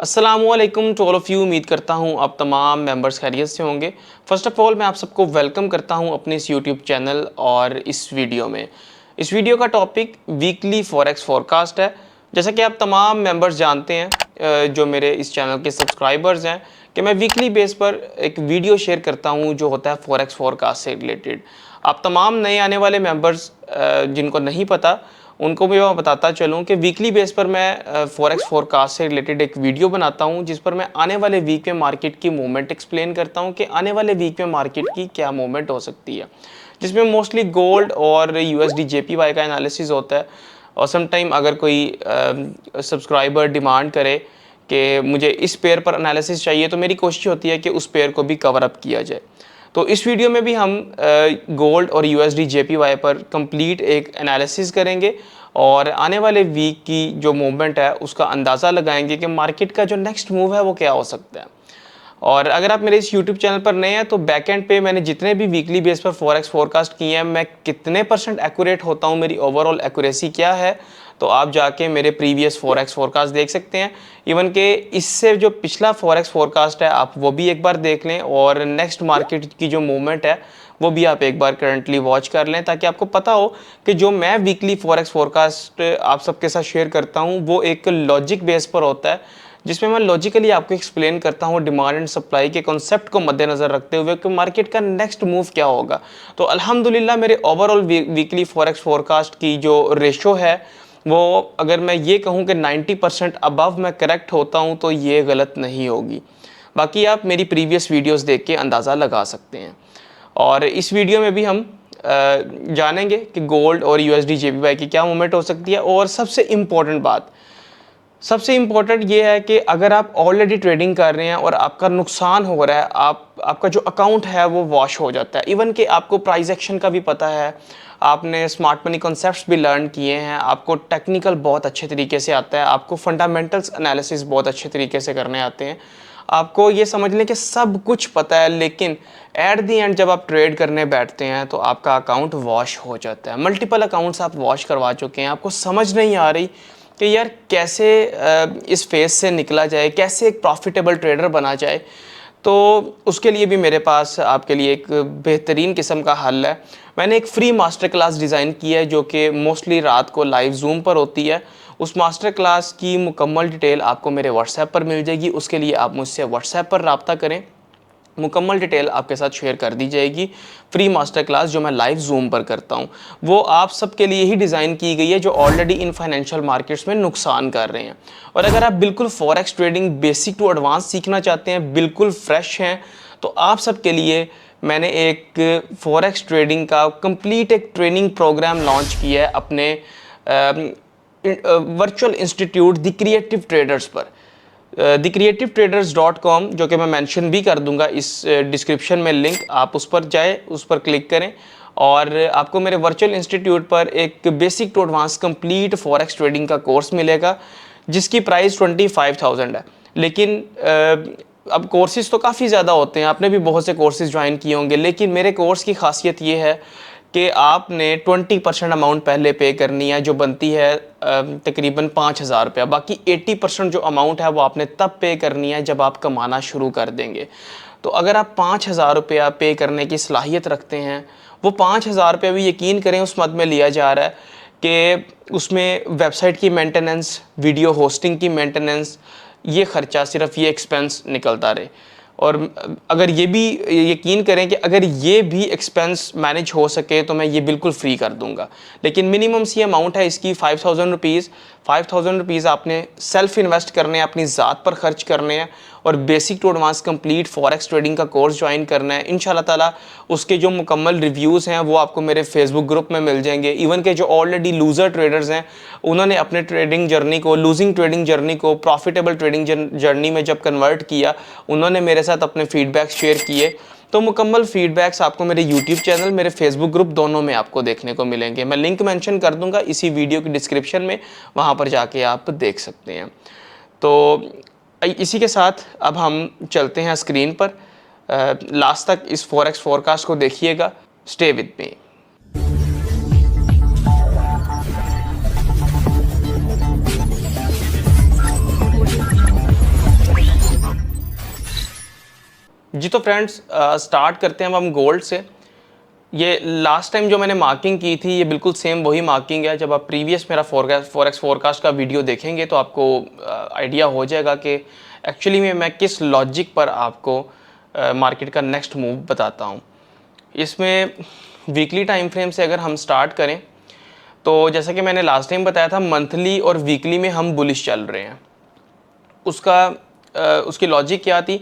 अस्सलामुअलैकुम to all of you. उम्मीद करता हूँ आप तमाम मेंबर्स खैरियत से होंगे। फ़र्स्ट ऑफ़ ऑल मैं आप सबको वेलकम करता हूँ अपने इस यूट्यूब चैनल और इस वीडियो में। इस वीडियो का टॉपिक वीकली फॉरेक्स फोरकास्ट है। जैसा कि आप तमाम मेंबर्स जानते हैं जो मेरे इस चैनल के सब्सक्राइबर्स हैं कि मैं वीकली बेस पर एक वीडियो शेयर करता हूँ जो होता है फॉरेक्स फोरकास्ट से रिलेटेड। आप तमाम नए आने वाले मेंबर्स जिनको नहीं पता उनको भी मैं बताता चलूँ कि वीकली बेस पर मैं फॉरेक्स फोरकास्ट से रिलेटेड एक वीडियो बनाता हूँ जिस पर मैं आने वाले वीक में मार्केट की मूवमेंट एक्सप्लेन करता हूँ कि आने वाले वीक में मार्केट की क्या मूवमेंट हो सकती है, जिसमें मोस्टली गोल्ड और यूएसडी जेपीवाई का एनालिसिस होता है। और समटाइम अगर कोई सब्सक्राइबर डिमांड करे कि मुझे इस पेयर पर एनालिसिस चाहिए तो मेरी कोशिश होती है कि उस पेयर को भी कवर अप किया जाए। तो इस वीडियो में भी हम गोल्ड और यूएसडी जेपीवाई पर कंप्लीट एक एनालिसिस करेंगे और आने वाले वीक की जो मूवमेंट है उसका अंदाज़ा लगाएंगे कि मार्केट का जो नेक्स्ट मूव है वो क्या हो सकता है। और अगर आप मेरे इस यूट्यूब चैनल पर नए हैं तो बैक एंड पे मैंने जितने भी वीकली बेस पर फॉरेक्स फोरकास्ट किए हैं मैं कितने % एक्यूरेट होता हूँ, मेरी ओवरऑल एक्यूरेसी क्या है, तो आप जाके मेरे प्रीवियस फॉरेक्स फोरकास्ट देख सकते हैं। इवन के इससे जो पिछला फॉरेक्स फोरकास्ट है आप वो भी एक बार देख लें और नेक्स्ट मार्केट की जो मूवमेंट है वो भी आप एक बार करंटली वॉच कर लें ताकि आपको पता हो कि जो मैं वीकली फॉरेक्स फोरकास्ट आप सबके साथ शेयर करता हूँ वो एक लॉजिक बेस पर होता है, जिसमें मैं लॉजिकली आपको एक्सप्लेन करता हूँ डिमांड एंड सप्लाई के कॉन्सेप्ट को मद्देनज़र रखते हुए कि मार्केट का नेक्स्ट मूव क्या होगा। तो अल्हम्दुलिल्लाह मेरे ओवरऑल वीकली फॉरेक्स फोरकास्ट की जो रेशो है वो अगर मैं ये कहूँ कि 90% अबव मैं करेक्ट होता हूँ तो ये गलत नहीं होगी। बाकी आप मेरी प्रीवियस वीडियोस देख के अंदाज़ा लगा सकते हैं। और इस वीडियो में भी हम जानेंगे कि गोल्ड और यूएसडी जेपीवाई की क्या मूवमेंट हो सकती है। और सबसे इम्पॉर्टेंट ये है कि अगर आप ऑलरेडी ट्रेडिंग कर रहे हैं और आपका नुकसान हो रहा है, आपका जो अकाउंट है वो वॉश हो जाता है। इवन कि आपको प्राइस एक्शन का भी पता है, आपने स्मार्ट मनी कॉन्सेप्ट्स भी लर्न किए हैं, आपको टेक्निकल बहुत अच्छे तरीके से आता है, आपको फंडामेंटल्स एनालिसिस बहुत अच्छे तरीके से करने आते हैं, आपको ये समझ लें कि सब कुछ पता है, लेकिन एट दी एंड जब आप ट्रेड करने बैठते हैं तो आपका अकाउंट वॉश हो जाता है। मल्टीपल अकाउंट्स आप वॉश करवा चुके हैं, आपको समझ नहीं आ रही कि यार कैसे इस फेज से निकला जाए, कैसे एक प्रॉफिटेबल ट्रेडर बना जाए। तो उसके लिए भी मेरे पास आपके लिए एक बेहतरीन किस्म का हल है। मैंने एक फ्री मास्टर क्लास डिज़ाइन की है जो कि मोस्टली रात को लाइव जूम पर होती है। उस मास्टर क्लास की मुकम्मल डिटेल आपको मेरे व्हाट्सएप पर मिल जाएगी। उसके लिए आप मुझसे व्हाट्सएप पर रब्ता करें, मुकम्मल डिटेल आपके साथ शेयर कर दी जाएगी। फ्री मास्टर क्लास जो मैं लाइव जूम पर करता हूँ वो आप सबके लिए ही डिज़ाइन की गई है जो ऑलरेडी इन फाइनेंशियल मार्केट्स में नुकसान कर रहे हैं। और अगर आप बिल्कुल forex trading basic to advance सीखना चाहते हैं, बिल्कुल फ्रेश हैं, तो आप सबके लिए मैंने एक फॉरेक्स ट्रेडिंग का कंप्लीट एक ट्रेनिंग प्रोग्राम लॉन्च किया है अपने virtual institute the creative traders पर। thecreativetraders.com जो कि मैं मेंशन भी कर दूंगा इस डिस्क्रिप्शन में लिंक, आप उस पर जाए, उस पर क्लिक करें और आपको मेरे वर्चुअल इंस्टीट्यूट पर एक basic to advance complete forex trading का कोर्स मिलेगा जिसकी प्राइस 25,000 है। लेकिन अब कोर्सेज़ तो काफ़ी ज़्यादा होते हैं, आपने भी बहुत से कोर्सेज़ ज्वाइन किए होंगे, लेकिन मेरे कोर्स की खासियत ये है कि आपने 20% अमाउंट पहले पे करनी है जो बनती है तकरीबन 5,000 रुपया। बाकी 80% जो अमाउंट है वो आपने तब पे करनी है जब आप कमाना शुरू कर देंगे। तो अगर आप 5,000 रुपया पे करने की सलाहियत रखते हैं, वो 5,000 रुपया भी यकीन करें उस मद में लिया जा रहा है कि उसमें वेबसाइट की मेंटेनेंस, वीडियो होस्टिंग की मेंटेनेंस, ये ख़र्चा सिर्फ ये एक्सपेंस निकलता रहे। और अगर ये भी यकीन करें कि अगर ये भी एक्सपेंस मैनेज हो सके तो मैं ये बिल्कुल फ्री कर दूंगा। लेकिन मिनिमम सी अमाउंट है इसकी 5,000 रुपीज़। 5,000 रुपीज़ आपने सेल्फ इन्वेस्ट करने हैं, अपनी ज़ात पर ख़र्च करने हैं और basic to advance complete forex trading का कोर्स ज्वाइन करना है। इंशाल्लाह ताला उसके जो मुकम्मल रिव्यूज़ हैं वो आपको मेरे फेसबुक ग्रुप में मिल जाएंगे। इवन के जो ऑलरेडी लूज़र ट्रेडर्स हैं उन्होंने अपने ट्रेडिंग जर्नी को, लूजिंग ट्रेडिंग जर्नी को प्रॉफिटेबल ट्रेडिंग जर्नी में जब कन्वर्ट किया, उन्होंने मेरे साथ अपने फीडबैक शेयर किए। तो मुकम्मल फीडबैक्स आपको मेरे यूट्यूब चैनल, मेरे फेसबुक ग्रुप दोनों में आपको देखने को मिलेंगे। मैं लिंक मेंशन कर दूंगा इसी वीडियो की डिस्क्रिप्शन में, वहाँ पर जाके आप देख सकते हैं। तो इसी के साथ अब हम चलते हैं स्क्रीन पर। लास्ट तक इस फॉरेक्स फोरकास्ट को देखिएगा। Stay with me. जी तो फ्रेंड्स स्टार्ट करते हैं अब हम गोल्ड से। ये लास्ट टाइम जो मैंने मार्किंग की थी ये बिल्कुल सेम वही मार्किंग है। जब आप प्रीवियस मेरा फॉरेक्स फोरकास्ट का वीडियो देखेंगे तो आपको आइडिया हो जाएगा कि एक्चुअली में मैं किस लॉजिक पर आपको मार्केट का नेक्स्ट मूव बताता हूँ। इसमें वीकली टाइम फ्रेम से अगर हम स्टार्ट करें तो जैसा कि मैंने लास्ट टाइम बताया था, मंथली और वीकली में हम बुलिश चल रहे हैं। उसकी लॉजिक क्या थी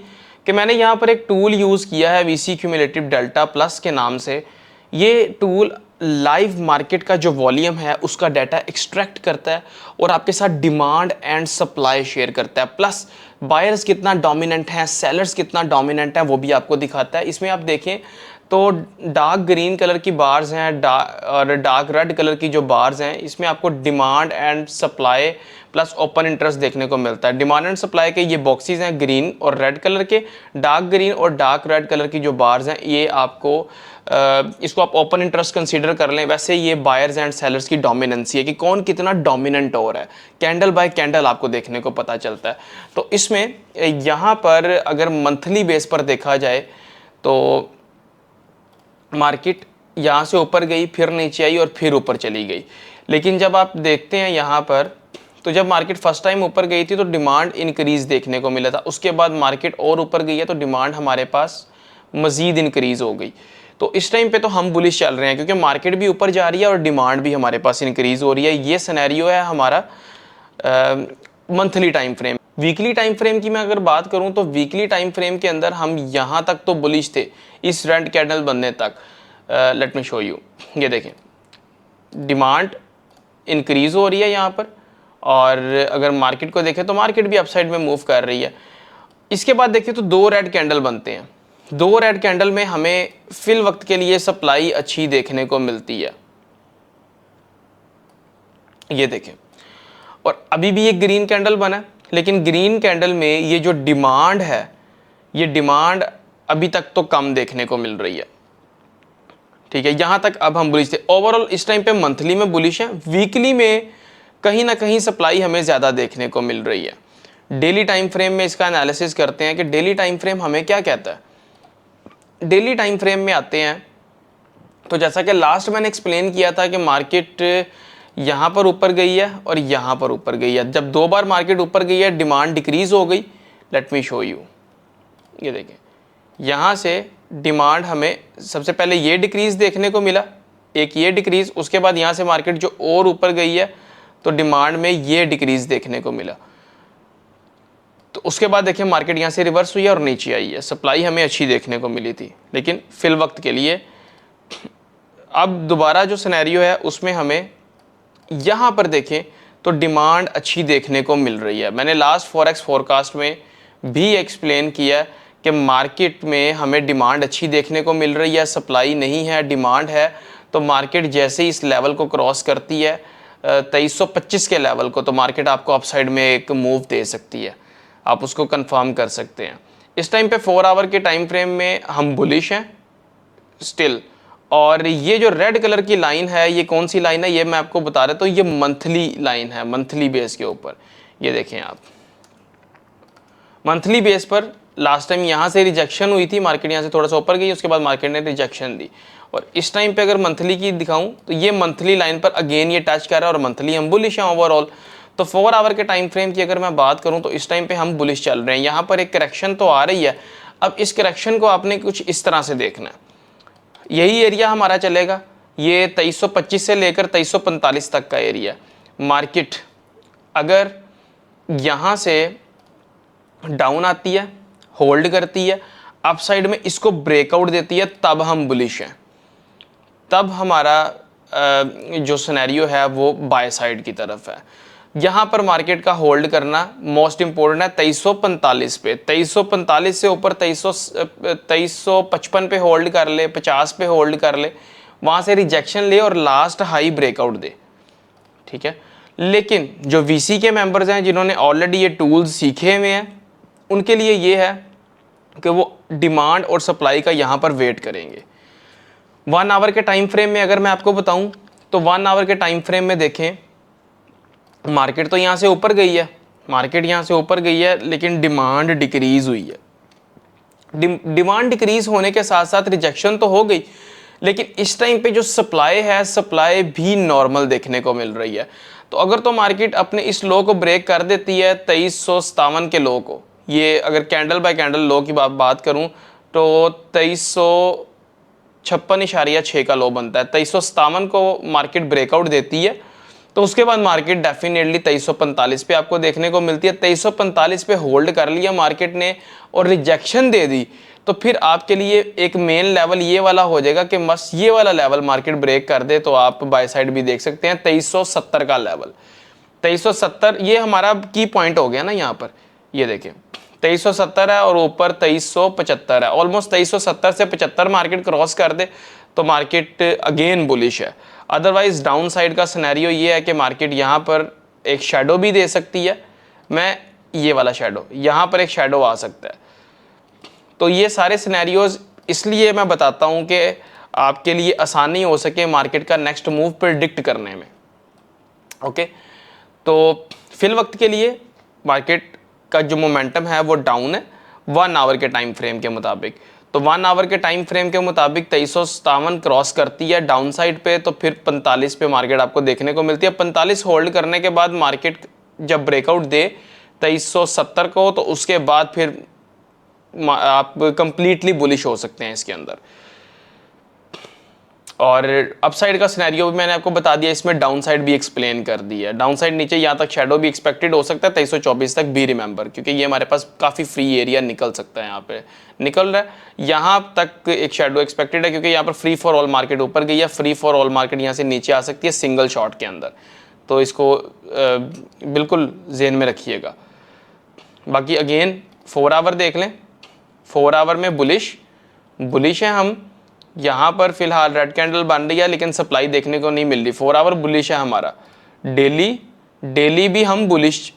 कि मैंने यहाँ पर एक टूल यूज़ किया है VC क्यूमुलेटिव डेल्टा प्लस के नाम से। ये टूल लाइव मार्केट का जो वॉल्यूम है उसका डाटा एक्सट्रैक्ट करता है और आपके साथ डिमांड एंड सप्लाई शेयर करता है, प्लस बायर्स कितना डोमिनेंट है, सेलर्स कितना डोमिनेंट है वो भी आपको दिखाता है। इसमें आप देखें तो डार्क ग्रीन कलर की बार्स हैं और डार्क रेड कलर की जो बार्स हैं, इसमें आपको demand and supply plus open interest देखने को मिलता है। डिमांड एंड सप्लाई के ये बॉक्सेस हैं ग्रीन और रेड कलर के। डार्क ग्रीन और डार्क रेड कलर की जो बार्स हैं ये आपको इसको आप ओपन इंटरेस्ट कंसीडर कर लें। वैसे ये बायर्स एंड सेलर्स की डोमिनेंसी है कि कौन कितना डोमिनेंट हो रहा है, कैंडल बाय कैंडल आपको देखने को पता चलता है। तो इसमें यहाँ पर अगर मंथली बेस पर देखा जाए तो मार्केट यहाँ से ऊपर गई, फिर नीचे आई और फिर ऊपर चली गई। लेकिन जब आप देखते हैं यहाँ पर तो जब मार्केट फर्स्ट टाइम ऊपर गई थी तो डिमांड इंक्रीज देखने को मिला था। उसके बाद मार्केट और ऊपर गई है तो डिमांड हमारे पास मज़ीद इंक्रीज हो गई। तो इस टाइम पे तो हम बुलिश चल रहे हैं क्योंकि मार्केट भी ऊपर जा रही है और डिमांड भी हमारे पास इंक्रीज हो रही है। ये सिनेरियो है हमारा monthly time frame. Weekly time frame की मैं अगर बात करूं तो वीकली टाइम फ्रेम के अंदर हम यहाँ तक तो बुलिश थे, इस रेड कैंडल बनने तक। लेट मी शो यू, ये देखें डिमांड इंक्रीज हो रही है यहाँ पर, और अगर मार्केट को देखें तो मार्केट भी अपसाइड में मूव कर रही है। इसके बाद देखें तो दो रेड कैंडल बनते हैं। दो रेड कैंडल में हमें फिल वक्त के लिए सप्लाई अच्छी देखने को मिलती है, ये देखें। और अभी भी एक ग्रीन कैंडल बना है, लेकिन ग्रीन कैंडल में ये जो डिमांड है, ये डिमांड अभी तक तो कम देखने को मिल रही है। ठीक है, यहां तक अब हम बुलिश थे। ओवरऑल इस टाइम पे मंथली में बुलिश है, वीकली में कहीं ना कहीं सप्लाई हमें ज़्यादा देखने को मिल रही है। डेली टाइम फ्रेम में इसका एनालिसिस करते हैं कि डेली टाइम फ्रेम हमें क्या कहता है। डेली टाइम फ्रेम में आते हैं तो जैसा कि लास्ट मैंने एक्सप्लेन किया था कि मार्केट यहाँ पर ऊपर गई है और यहाँ पर ऊपर गई है। जब दो बार मार्केट ऊपर गई है डिमांड डिक्रीज हो गई। लेट मी शो यू, ये देखें यहाँ से डिमांड हमें सबसे पहले ये डिक्रीज देखने को मिला, एक ये डिक्रीज, उसके बाद यहाँ से मार्केट जो और ऊपर गई है तो डिमांड में ये डिक्रीज देखने को मिला। तो उसके बाद देखिए मार्केट यहाँ से रिवर्स हुई है और नीचे आई है। सप्लाई हमें अच्छी देखने को मिली थी लेकिन फिल वक्त के लिए। अब दोबारा जो सिनेरियो है उसमें हमें यहाँ पर देखें तो डिमांड अच्छी देखने को मिल रही है। मैंने लास्ट फॉरेक्स फोरकास्ट में भी एक्सप्लेन किया कि मार्केट में हमें डिमांड अच्छी देखने को मिल रही है, सप्लाई नहीं है, डिमांड है। तो मार्केट जैसे ही इस लेवल को क्रॉस करती है 2325 के लेवल को, तो मार्केट आपको अपसाइड में एक मूव दे सकती है, आप उसको कंफर्म कर सकते हैं। इस टाइम पे 4 आवर के टाइम फ्रेम में हम बुलिश हैं स्टिल। और ये जो रेड कलर की लाइन है ये कौन सी लाइन है ये मैं आपको बता रहा हूँ। तो ये मंथली लाइन है, मंथली बेस के ऊपर। ये देखें आप, मंथली बेस पर लास्ट टाइम यहाँ से रिजेक्शन हुई थी, मार्केट यहाँ से थोड़ा सा ऊपर गई, उसके बाद मार्केट ने रिजेक्शन दी। और इस टाइम पे अगर मंथली की दिखाऊं तो ये मंथली लाइन पर अगेन ये टच कर रहा है और मंथली हम बुलिश हैं ओवरऑल। तो 4 आवर के टाइम फ्रेम की अगर मैं बात करूं तो इस टाइम पे हम बुलिश चल रहे हैं। यहाँ पर एक करेक्शन तो आ रही है। अब इस करेक्शन को आपने कुछ इस तरह से देखना है, यही एरिया हमारा चलेगा, ये 2325 से लेकर 2345 तक का एरिया। मार्केट अगर यहाँ से डाउन आती है, होल्ड करती है, अपसाइड में इसको ब्रेकआउट देती है, तब हम बुलिश हैं। तब हमारा जो सिनेरियो है वो बाय साइड की तरफ है। यहाँ पर मार्केट का होल्ड करना मोस्ट इम्पोर्टेंट है 2345 पे। 2345 से ऊपर 2355 पे होल्ड कर ले, 50 पे होल्ड कर ले, वहाँ से रिजेक्शन ले और लास्ट हाई ब्रेकआउट दे। ठीक है, लेकिन जो वीसी के मेंबर्स हैं जिन्होंने ऑलरेडी ये टूल्स सीखे हुए हैं उनके लिए ये है कि वो डिमांड और सप्लाई का यहाँ पर वेट करेंगे। 1 आवर के टाइम फ्रेम में अगर मैं आपको बताऊं तो 1 आवर के टाइम फ्रेम में देखें मार्केट तो यहाँ से ऊपर गई है, मार्केट यहाँ से ऊपर गई है लेकिन डिमांड डिक्रीज हुई है। डिमांड डिक्रीज होने के साथ साथ रिजेक्शन तो हो गई, लेकिन इस टाइम पे जो सप्लाई है, सप्लाई भी नॉर्मल देखने को मिल रही है। तो अगर तो मार्केट अपने इस लो को ब्रेक कर देती है 2357 के लो को, ये अगर कैंडल बाय कैंडल लो की बात करूं तो 2356.6 का लो बनता है। 2357 को मार्केट ब्रेकआउट देती है तो उसके बाद मार्केट डेफिनेटली 2345 पे आपको देखने को मिलती है। 2345 पे होल्ड कर लिया मार्केट ने और रिजेक्शन दे दी तो फिर आपके लिए एक मेन लेवल ये वाला हो जाएगा कि मस्त ये वाला लेवल मार्केट ब्रेक कर दे तो आप बाय साइड भी देख सकते हैं 2370 का लेवल। 2370 ये हमारा की पॉइंट हो गया ना, यहाँ पर ये देखिए 2370 है और ऊपर 2375 है। ऑलमोस्ट 2370 से 75 मार्केट क्रॉस कर दे तो मार्केट अगेन बुलिश है। अदरवाइज डाउन साइड का सिनेरियो ये है कि मार्केट यहाँ पर एक शेडो भी दे सकती है, मैं ये वाला शेडो, यहाँ पर एक शेडो आ सकता है। तो ये सारे सिनेरियोज इसलिए मैं बताता हूँ कि आपके लिए आसानी हो सके मार्केट का नेक्स्ट मूव प्रेडिक्ट करने में। ओके, तो फिल वक्त के लिए मार्केट का जो मोमेंटम है वो डाउन है 1 आवर के टाइम फ्रेम के मुताबिक। तो 1 आवर के टाइम फ्रेम के मुताबिक 2357 क्रॉस करती है डाउन साइड पे तो फिर 45 पे मार्केट आपको देखने को मिलती है। 45 होल्ड करने के बाद मार्केट जब ब्रेकआउट दे 2370 को तो उसके बाद फिर आप कंप्लीटली बुलिश हो सकते हैं इसके अंदर। और अपसाइड का सिनेरियो भी मैंने आपको बता दिया, इसमें डाउन साइड भी एक्सप्लेन कर दी है। डाउन साइड नीचे यहाँ तक शेडो भी एक्सपेक्टेड हो सकता है 2324 तक भी, रिमेंबर, क्योंकि ये हमारे पास काफ़ी फ्री एरिया निकल सकता है, यहाँ पे निकल रहा है। यहाँ तक एक शेडो एक्सपेक्टेड है क्योंकि यहाँ पर फ्री फॉर ऑल मार्केट ऊपर गई है, फ्री फॉर ऑल मार्केट यहाँ से नीचे आ सकती है सिंगल शॉट के अंदर, तो इसको बिल्कुल जेहन में रखिएगा। बाकी अगेन 4 आवर देख लें, 4 आवर में बुलिश है हम। यहाँ पर फिलहाल रेड कैंडल बन रही है लेकिन सप्लाई देखने को नहीं मिल रही। 4 आवर बुलिश है हमारा। डेली भी हम बुलिश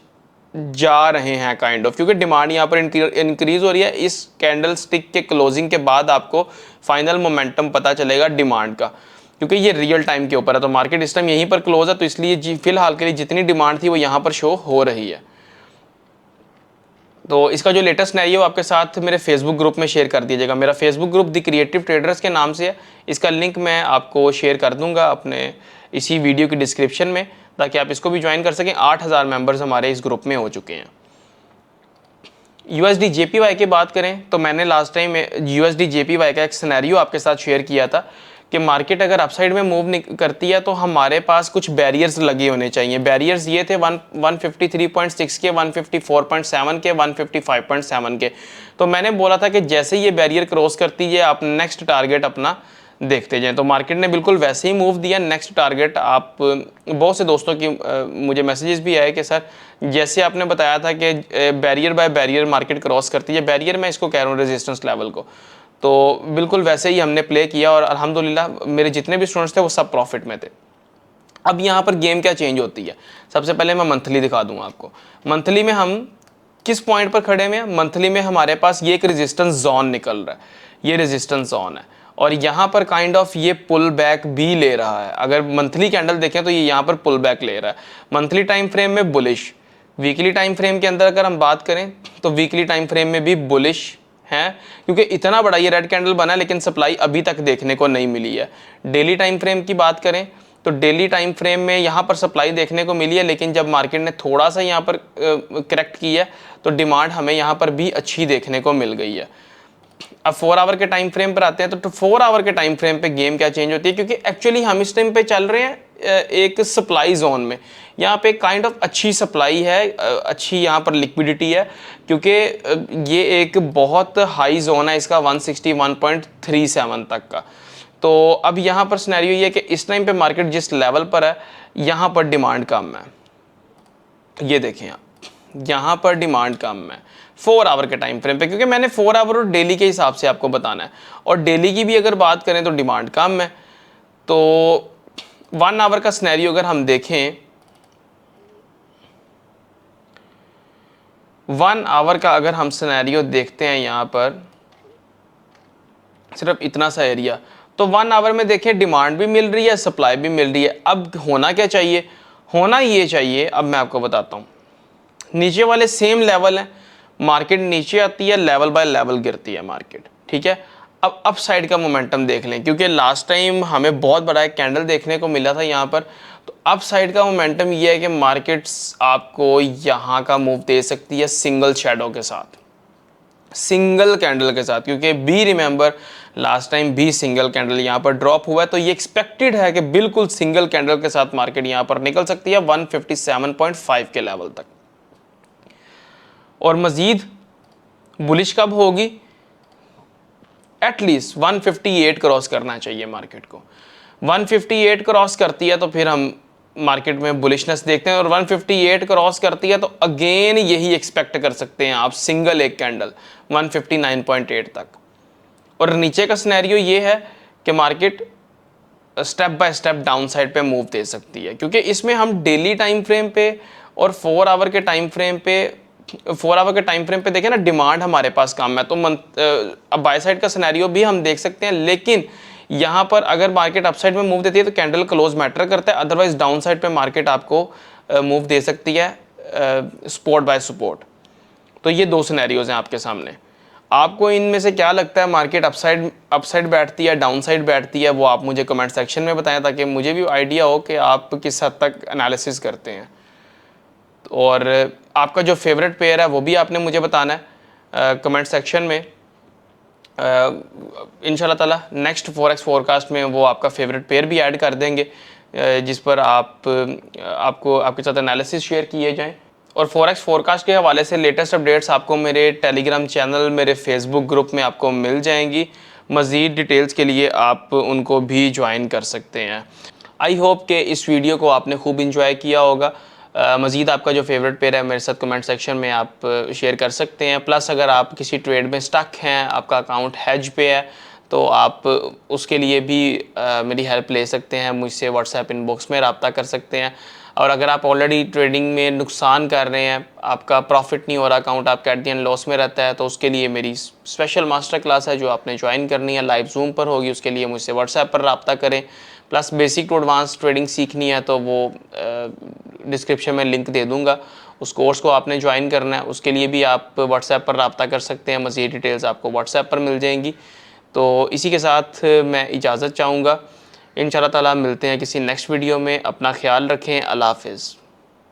जा रहे हैं काइंड ऑफ, क्योंकि डिमांड यहाँ पर इंक्रीज हो रही है। इस कैंडल स्टिक के क्लोजिंग के बाद आपको फाइनल मोमेंटम पता चलेगा डिमांड का, क्योंकि ये रियल टाइम के ऊपर है। तो मार्केट इस टाइम यहीं पर क्लोज है, तो इसलिए फिलहाल के लिए जितनी डिमांड थी वो यहाँ पर शो हो रही है। तो इसका जो लेटेस्ट सिनेरियो आपके साथ मेरे फेसबुक ग्रुप में शेयर कर दीजिएगा। मेरा Facebook group the creative traders के नाम से है, इसका लिंक मैं आपको शेयर कर दूंगा अपने इसी वीडियो की डिस्क्रिप्शन में, ताकि आप इसको भी ज्वाइन कर सकें। 8000 मेंबर्स हमारे इस ग्रुप में हो चुके हैं। USD JPY की बात करें तो मैंने लास्ट टाइम USD JPY का एक सिनेरियो आपके साथ शेयर किया था कि मार्केट अगर अपसाइड में मूव करती है तो हमारे पास कुछ बैरियर्स लगे होने चाहिए। बैरियर्स ये थे 153.6 के, 154.7 के, 155.7 के। तो मैंने बोला था कि जैसे ये बैरियर क्रॉस करती है आप नेक्स्ट टारगेट अपना देखते जाएं। तो मार्केट ने बिल्कुल वैसे ही मूव दिया। नेक्स्ट टारगेट आप, बहुत से दोस्तों की मुझे मैसेजेस भी आए कि सर जैसे आपने बताया था कि barrier by barrier market cross करती है, बैरियर मैं इसको कह रहा हूँ रेजिस्टेंस लेवल को, तो बिल्कुल वैसे ही हमने प्ले किया और अल्हम्दुलिल्लाह मेरे जितने भी स्टूडेंट्स थे वो सब प्रॉफिट में थे। अब यहाँ पर गेम क्या चेंज होती है, सबसे पहले मैं मंथली दिखा दूंगा आपको। मंथली में हम किस पॉइंट पर खड़े हुए हैं? मंथली में हमारे पास ये एक रेजिस्टेंस जोन निकल रहा है, ये रेजिस्टेंस जोन है और यहाँ पर काइंड ऑफ ये पुल बैक भी ले रहा है। अगर मंथली कैंडल देखें तो ये यहाँ पर पुल बैक ले रहा है। मंथली टाइम फ्रेम में बुलिश, वीकली टाइम फ्रेम के अंदर अगर हम बात करें तो वीकली टाइम फ्रेम में भी बुलिश है, क्योंकि इतना बड़ा ये रेड कैंडल बना है लेकिन सप्लाई अभी तक देखने को नहीं मिली है। डेली टाइम फ्रेम की बात करें तो डेली टाइम फ्रेम में यहाँ पर सप्लाई देखने को मिली है, लेकिन जब मार्केट ने थोड़ा सा यहाँ पर करेक्ट किया तो डिमांड हमें यहाँ पर भी अच्छी देखने को मिल गई है। अब 4 आवर के टाइम फ्रेम पर आते हैं तो 4 आवर के टाइम फ्रेम पे गेम क्या चेंज होती है, क्योंकि एक्चुअली हम इस टाइम पे चल रहे हैं एक सप्लाई जोन में। यहाँ पे काइंड ऑफ अच्छी सप्लाई है, अच्छी यहाँ पर लिक्विडिटी है, क्योंकि ये एक बहुत हाई जोन है इसका 161.37 तक का। तो अब यहाँ पर सिनेरियो ये है कि इस टाइम पे मार्केट जिस लेवल पर है यहाँ पर डिमांड कम है। ये देखें आप, यहाँ पर डिमांड कम है 4 आवर के टाइम फ्रेम पे, क्योंकि मैंने 4 आवर और डेली के हिसाब से आपको बताना है। और डेली की भी अगर बात करें तो डिमांड कम है। तो 1 आवर का सिनेरियो अगर हम देखें, 1 आवर का अगर हम सिनेरियो देखते हैं यहाँ पर सिर्फ इतना सा एरिया, तो 1 आवर में देखें डिमांड भी मिल रही है, सप्लाई भी मिल रही है। अब होना क्या चाहिए? होना ये चाहिए, अब मैं आपको बताता हूँ। नीचे वाले सेम लेवल हैं, मार्केट नीचे आती है, लेवल बाय लेवल गिरती है मार्केट, ठीक है। अब अप साइड का मोमेंटम देख लें, क्योंकि लास्ट टाइम हमें बहुत बड़ा एक कैंडल देखने को मिला था यहाँ पर। तो अप साइड का मोमेंटम ये है कि मार्केट्स आपको यहाँ का मूव दे सकती है सिंगल शैडो के साथ, सिंगल कैंडल के साथ, क्योंकि बी रिमेंबर लास्ट टाइम भी सिंगल कैंडल यहाँ पर ड्रॉप हुआ है। तो ये एक्सपेक्टेड है कि बिल्कुल सिंगल कैंडल के साथ मार्केट यहाँ पर निकल सकती है 157.5 के लेवल तक। और मजीद बुलिश कब होगी? एटलीस्ट 158 क्रॉस करना चाहिए मार्केट को। 158 क्रॉस करती है तो फिर हम मार्केट में बुलिशनेस देखते हैं, और 158 क्रॉस करती है तो अगेन यही एक्सपेक्ट कर सकते हैं आप, सिंगल एक कैंडल 159.8 तक। और नीचे का सिनेरियो ये है कि market step by step down side पे मूव दे सकती है, क्योंकि इसमें हम डेली टाइम फ्रेम पे और 4 आवर के टाइम फ्रेम पे देखें ना, डिमांड हमारे पास कम है। तो अब बाय साइड का सिनेरियो भी हम देख सकते हैं, लेकिन यहाँ पर अगर मार्केट अपसाइड में मूव देती है तो कैंडल क्लोज मैटर करता है, अदरवाइज डाउन साइड पे मार्केट आपको मूव दे सकती है सपोर्ट बाय सपोर्ट। तो ये दो सिनेरियोज हैं आपके सामने। आपको इनमें से क्या लगता है, मार्केट अपसाइड बैठती है, डाउन साइड बैठती है? वो आप मुझे कमेंट सेक्शन में बताएं, ताकि मुझे भी आइडिया हो कि आप किस हद तक एनालिसिस करते हैं। और आपका जो फेवरेट पेयर है वो भी आपने मुझे बताना है कमेंट सेक्शन में। इंशाल्लाह ताला नेक्स्ट फॉरेक्स फोरकास्ट में वो आपका फेवरेट पेयर भी ऐड कर देंगे, जिस पर आपको आपके साथ एनालिसिस शेयर किए जाएं। और फॉरेक्स फोरकास्ट के हवाले से लेटेस्ट अपडेट्स आपको मेरे टेलीग्राम चैनल, मेरे फेसबुक ग्रुप में आपको मिल जाएंगी। मज़ीद डिटेल्स के लिए आप उनको भी ज्वाइन कर सकते हैं। आई होप कि इस वीडियो को आपने खूब इंजॉय किया होगा। मज़ीद आपका जो फेवरेट पेयर है मेरे साथ कमेंट सेक्शन में आप शेयर कर सकते हैं। प्लस अगर आप किसी ट्रेड में स्टक हैं, आपका अकाउंट हेज पे है, तो आप उसके लिए भी मेरी हेल्प ले सकते हैं, मुझसे व्हाट्सएप इनबॉक्स में रब्ता कर सकते हैं। और अगर आप ऑलरेडी ट्रेडिंग में नुकसान कर रहे हैं, आपका प्रॉफिट नहीं हो रहा, अकाउंट आपका एट द एंड लॉस में रहता है, तो उसके लिए मेरी स्पेशल मास्टर क्लास है जो आपने ज्वाइन करनी है, लाइव जूम पर होगी। उसके लिए मुझसे व्हाट्सएप पर रब्ता करें। Plus basic to advance trading सीखनी है तो वो डिस्क्रिप्शन में लिंक दे दूंगा, उस कोर्स को आपने ज्वाइन करना है। उसके लिए भी आप व्हाट्सएप पर रब्ता कर सकते हैं, मज़ीद डिटेल्स आपको व्हाट्सएप पर मिल जाएंगी। तो इसी के साथ मैं इजाज़त चाहूँगा। इंशाल्लाह ताला मिलते हैं किसी नेक्स्ट वीडियो में। अपना ख्याल रखें। अल्लाह हाफ़िज़।